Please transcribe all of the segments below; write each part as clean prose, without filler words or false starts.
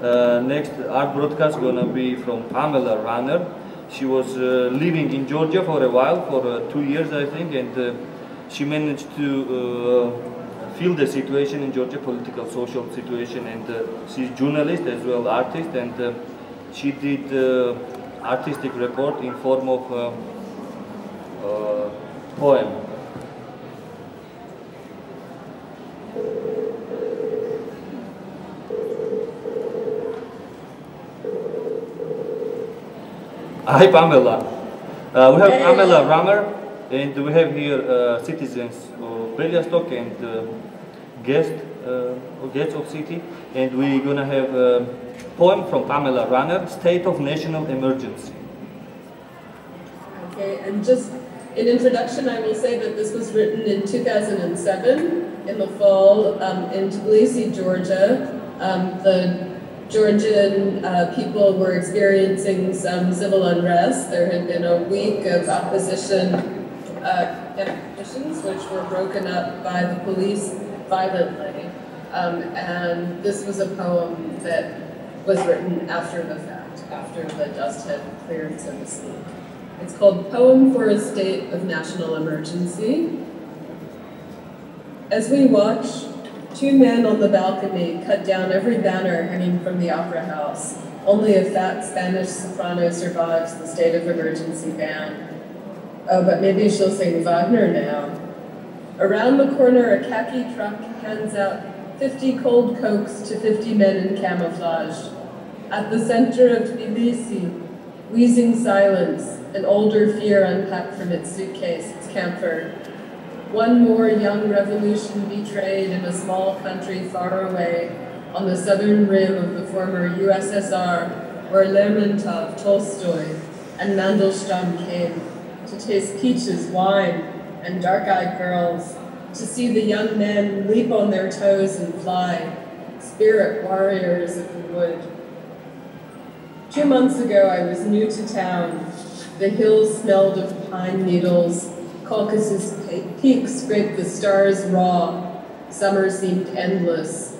Next art broadcast gonna be from Pamela Renner. She was living in Georgia for a while, for 2 years I think, and she managed to feel the situation in Georgia, political, social situation, and she's journalist as well, artist, and she did artistic report in form of poem. Hi Pamela. We have Pamela Renner, and we have here citizens of Beljastok and guests of city, and we're gonna have a poem from Pamela Renner, State of National Emergency. Okay, and just in introduction, I will say that this was written in 2007 in the fall in Tbilisi, Georgia. The Georgian people were experiencing some civil unrest. There had been a week of opposition demonstrations which were broken up by the police violently. And this was a poem that was written after the fact, after the dust had cleared, so to speak. It's called Poem for a State of National Emergency. As we watch, two men on the balcony cut down every banner hanging from the opera house. Only a fat Spanish soprano survives the state of emergency ban. Oh, but maybe she'll sing Wagner now. Around the corner, a khaki truck hands out 50 cold Cokes to 50 men in camouflage. At the center of Tbilisi, wheezing silence, an older fear unpacked from its suitcase, its camphor. One more young revolution betrayed in a small country far away on the southern rim of the former USSR, where Lermontov, Tolstoy, and Mandelstam came to taste peaches, wine, and dark-eyed girls, to see the young men leap on their toes and fly, spirit warriors of the wood. 2 months ago, I was new to town. The hills smelled of pine needles. Caucasus peaks scraped the stars raw. Summer seemed endless.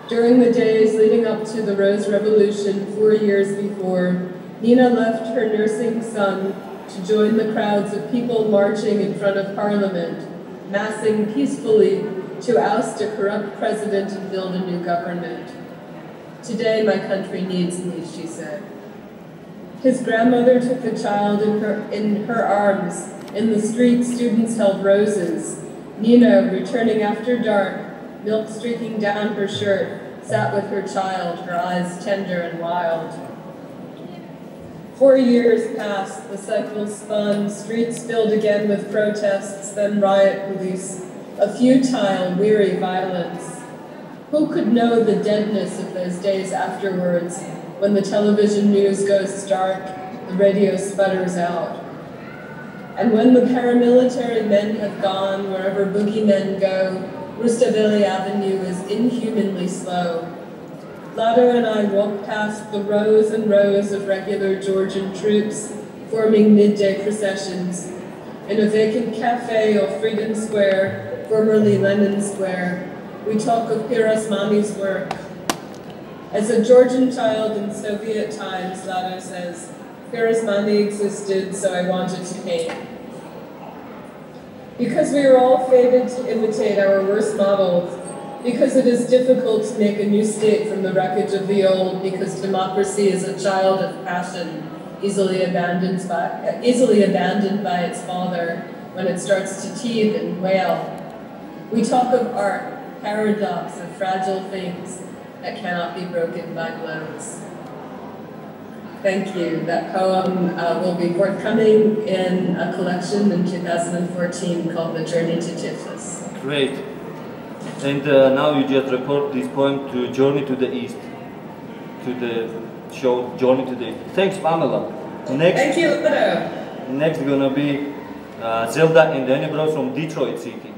During the days leading up to the Rose Revolution 4 years before, Nina left her nursing son to join the crowds of people marching in front of Parliament, massing peacefully to oust a corrupt president and build a new government. Today my country needs me, she said. His grandmother took the child in her arms. In the street, students held roses. Nina, returning after dark, milk streaking down her shirt, sat with her child, her eyes tender and wild. 4 years passed, the cycle spun, streets filled again with protests, then riot police, a futile, weary violence. Who could know the deadness of those days afterwards, when the television news goes dark, the radio sputters out? And when the paramilitary men have gone, wherever boogeymen go, Rustaveli Avenue is inhumanly slow. Lado and I walk past the rows and rows of regular Georgian troops forming midday processions. In a vacant cafe off Freedom Square, formerly Lenin Square, we talk of Pirosmani's work. As a Georgian child in Soviet times, Lado says, Pirosmani existed, so I wanted to paint. Because we are all fated to imitate our worst models, because it is difficult to make a new state from the wreckage of the old, because democracy is a child of passion, easily abandoned by its father when it starts to teeth and wail. We talk of art, paradox, of fragile things that cannot be broken by blows. Thank you. That poem will be forthcoming in a collection in 2014 called The Journey to Tiflis. Great. And now you just report this poem to Journey to the East, to the show Journey to the East. Thanks, Pamela. Next, thank you, Lado. Next gonna be Zelda and the Annie Bros from Detroit City.